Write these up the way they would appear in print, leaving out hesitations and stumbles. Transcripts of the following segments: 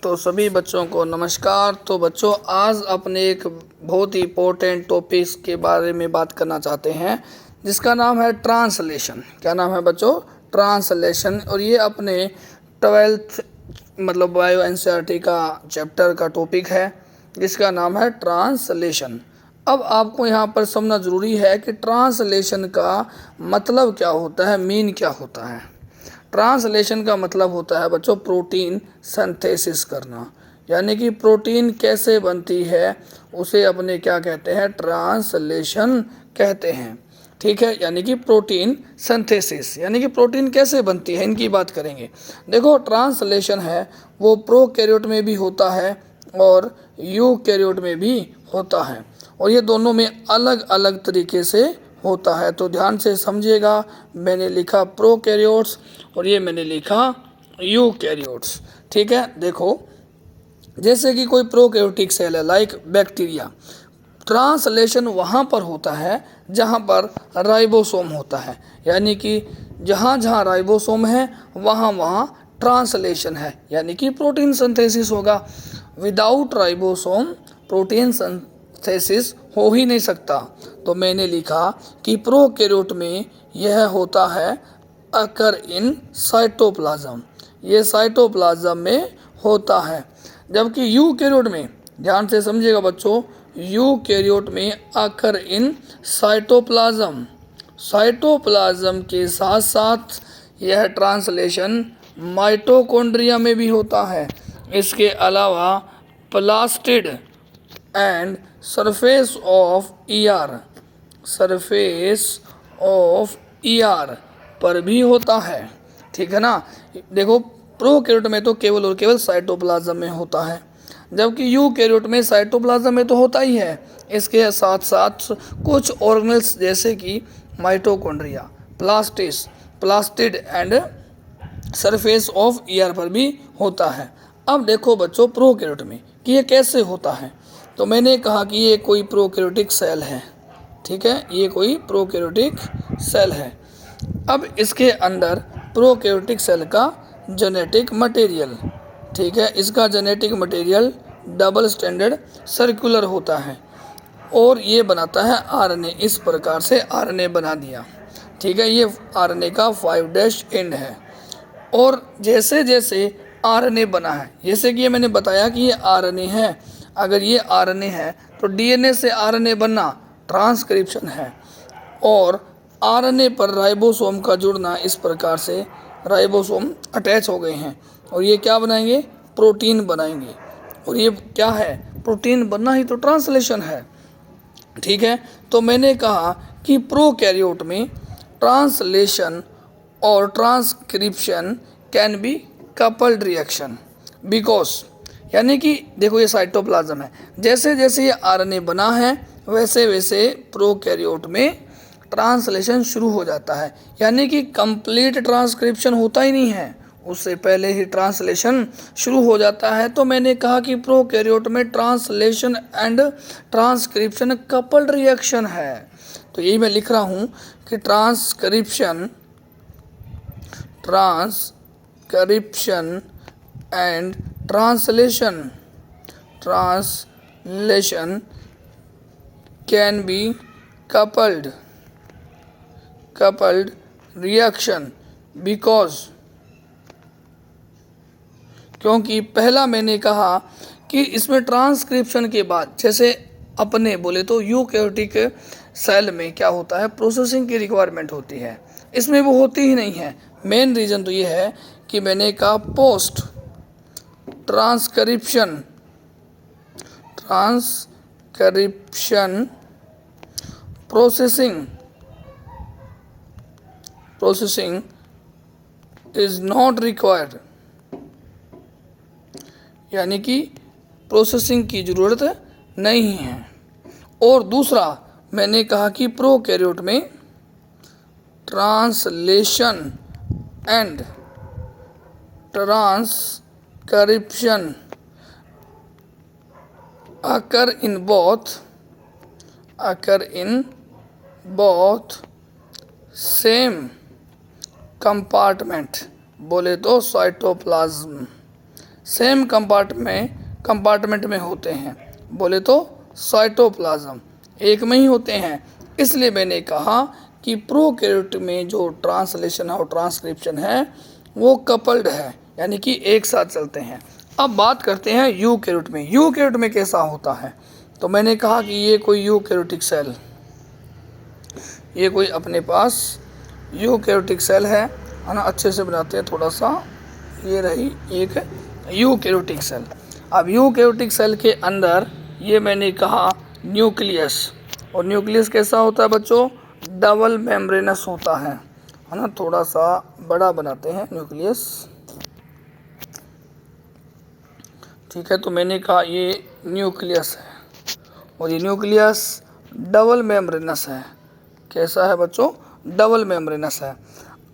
तो सभी बच्चों को नमस्कार। तो बच्चों आज अपने एक बहुत ही इम्पोर्टेंट टॉपिक्स के बारे में बात करना चाहते हैं जिसका नाम है ट्रांसलेशन। क्या नाम है बच्चों? ट्रांसलेशन। और ये अपने 12th मतलब बायो एनसीईआरटी का चैप्टर का टॉपिक है जिसका नाम है ट्रांसलेशन। अब आपको यहाँ पर समझना ज़रूरी है कि ट्रांसलेशन का मतलब क्या होता है, मीन क्या होता है। ट्रांसलेशन का मतलब होता है बच्चों प्रोटीन सिंथेसिस करना, यानी कि प्रोटीन कैसे बनती है उसे अपने क्या कहते हैं, ट्रांसलेशन कहते हैं। ठीक है, यानी कि प्रोटीन सिंथेसिस यानी कि प्रोटीन कैसे बनती है इनकी बात करेंगे। देखो ट्रांसलेशन है वो प्रोकैरियोट में भी होता है और यूकैरियोट में भी होता है और ये दोनों में अलग अलग तरीके से होता है। तो ध्यान से समझिएगा, मैंने लिखा प्रोकैरियोट्स और ये मैंने लिखा यूकैरियोट्स। ठीक है, देखो जैसे कि कोई प्रोकैरियोटिक सेल है लाइक बैक्टीरिया, ट्रांसलेशन वहाँ पर होता है जहाँ पर राइबोसोम होता है, यानी कि जहाँ जहाँ राइबोसोम है वहाँ वहाँ ट्रांसलेशन है, यानी कि प्रोटीन सिंथेसिस होगा। विदाउट राइबोसोम प्रोटीन सिंथेसिस हो ही नहीं सकता। तो मैंने लिखा कि प्रोकैरियोट में यह होता है अकर इन साइटोप्लाज्म, ये साइटोप्लाज्म में होता है। जबकि यूकैरियोट में, ध्यान से समझिएगा बच्चों, यूकैरियोट में अकर इन साइटोप्लाज्म, साइटोप्लाज्म के साथ साथ यह ट्रांसलेशन माइटोकॉन्ड्रिया में भी होता है। इसके अलावा plastid and surface of ER, surface of ER पर भी होता है। ठीक है ना। देखो प्रोकैरियोट में तो केवल और केवल साइटोप्लाज्म में होता है, जबकि यूकैरियोट में साइटोप्लाज्म में तो होता ही है, इसके साथ साथ कुछ ऑर्गेनेल्स जैसे कि mitochondria, plastid and surface of ER पर भी होता है। अब देखो बच्चों प्रोकैरियोट में कि ये कैसे होता है। तो मैंने कहा कि ये कोई प्रोकैरियोटिक सेल है। ठीक है, ये कोई प्रोकैरियोटिक सेल है। अब इसके अंदर प्रोकैरियोटिक सेल का जेनेटिक मटेरियल, ठीक है, इसका genetic material double standard circular होता है और ये बनाता है आरएनए। इस प्रकार से आरएनए बना दिया। ठीक है, ये आरएनए का 5' एंड है। और जैसे जैसे आरएनए बना है, जैसे कि ये मैंने बताया कि ये आरएनए है, अगर ये आरएनए है तो डीएनए से आरएनए बनना ट्रांसक्रिप्शन है और आरएनए पर राइबोसोम का जुड़ना, इस प्रकार से राइबोसोम अटैच हो गए हैं और ये क्या बनाएंगे, प्रोटीन बनाएंगे। और ये क्या है, प्रोटीन बनना ही तो ट्रांसलेशन है। ठीक है, तो मैंने कहा कि प्रोकैरियोट में ट्रांसलेशन और transcription can be coupled reaction because, यानी कि देखो ये साइटोप्लाज्म है, जैसे जैसे ये आरएनए बना है वैसे वैसे प्रोकैरियोट में ट्रांसलेशन शुरू हो जाता है, यानी कि कंप्लीट ट्रांसक्रिप्शन होता ही नहीं है, उससे पहले ही ट्रांसलेशन शुरू हो जाता है। तो मैंने कहा कि प्रोकैरियोट में translation and transcription coupled reaction है। तो यही मैं लिख रहा हूँ कि transcription and translation can be coupled reaction because, क्योंकि पहला मैंने कहा कि इसमें ट्रांसक्रिप्शन के बाद, जैसे अपने बोले तो यूकैरियोटिक सेल में क्या होता है, प्रोसेसिंग की रिक्वायरमेंट होती है, इसमें वो होती ही नहीं है। मेन रीज़न तो ये है कि मैंने कहा post transcription processing is not required, यानी कि प्रोसेसिंग की ज़रूरत नहीं है। और दूसरा मैंने कहा कि प्रोकैरियोट में translation and transcription occur in both same compartment, बोले तो साइटोप्लाज्म, सेम कंपार्टमेंट में होते हैं? बोले तो साइटोप्लाज्म एक में ही होते हैं। इसलिए मैंने कहा कि प्रोकैरियोट में जो ट्रांसलेशन है और ट्रांसक्रिप्शन है वो कपल्ड है, यानी कि एक साथ चलते हैं। अब बात करते हैं यूकैरियोट में। यूकैरियोट में कैसा होता है? तो मैंने कहा कि ये कोई यूकैरियोटिक सेल, ये कोई अपने पास यूकैरियोटिक सेल है ना। अच्छे से बनाते हैं थोड़ा सा। ये रही एक यूकैरियोटिक सेल। अब यूकैरियोटिक सेल के अंदर ये मैंने कहा न्यूक्लियस, और न्यूक्लियस कैसा होता है बच्चों? डबल मेम्ब्रेनस होता है ना। थोड़ा सा बड़ा बनाते हैं न्यूक्लियस, ठीक है। तो मैंने कहा ये न्यूक्लियस है, और ये न्यूक्लियस डबल मेम्ब्रेनस है। कैसा है बच्चों? डबल मेम्ब्रेनस है।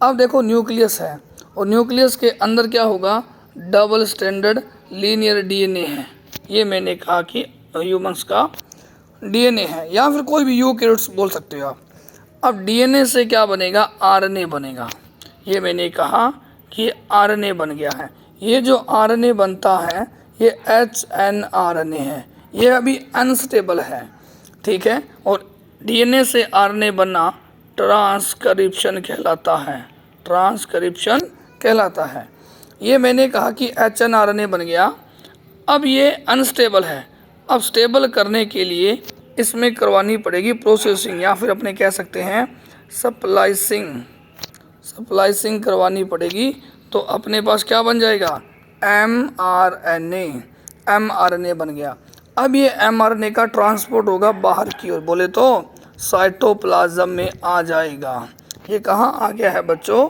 अब देखो न्यूक्लियस है, और न्यूक्लियस के अंदर क्या होगा? डबल स्ट्रैंडेड लीनियर डीएनए है। ये मैंने कहा कि ह्यूमंस का डीएनए है, या फिर कोई भी यूकैरियोट्स बोल सकते हो आप। अब डीएनए से क्या बनेगा? आरएनए बनेगा। ये मैंने कहा कि आरएनए बन गया है। ये जो आरएनए बनता है ये एचएनआरएनए है। ये अभी अनस्टेबल है, ठीक है। और डीएनए से आरएनए बनना ट्रांसक्रिप्शन कहलाता है। ट्रांसक्रिप्शन कहलाता है। ये मैंने कहा कि एचएनआरएनए बन गया। अब ये अनस्टेबल है। अब स्टेबल करने के लिए इसमें करवानी पड़ेगी प्रोसेसिंग, या फिर अपने कह सकते हैं सप्लाइसिंग करवानी पड़ेगी। तो अपने पास क्या बन जाएगा? एमआरएनए बन गया। अब ये एमआरएनए का ट्रांसपोर्ट होगा बाहर की ओर, बोले तो साइटोप्लाज्म में आ जाएगा। ये कहाँ आ गया है बच्चों?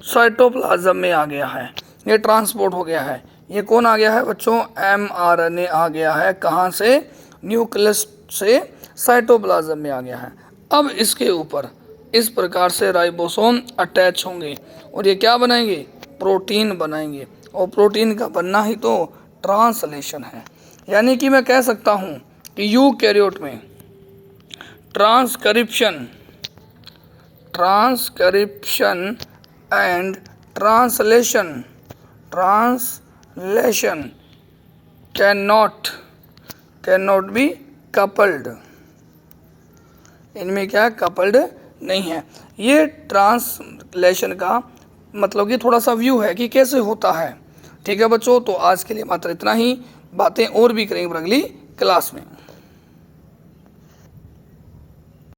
साइटोप्लाज्म में आ गया है। ये ट्रांसपोर्ट हो गया है। ये कौन आ गया है बच्चों? एमआरएनए आ गया है। कहाँ से? न्यूक्लियस से साइटोप्लाज्म में आ गया है। अब इसके ऊपर इस प्रकार से राइबोसोम अटैच होंगे, और ये क्या बनाएंगे? प्रोटीन बनाएंगे। और प्रोटीन का बनना ही तो ट्रांसलेशन है। यानी कि मैं कह सकता हूँ कि यूकैरियोट में transcription and translation can not be coupled. इनमें क्या कपल्ड नहीं है। ये ट्रांसलेशन का मतलब कि थोड़ा सा व्यू है कि कैसे होता है, ठीक है बच्चों। तो आज के लिए मात्र इतना ही। बातें और भी करेंगे अगली क्लास में।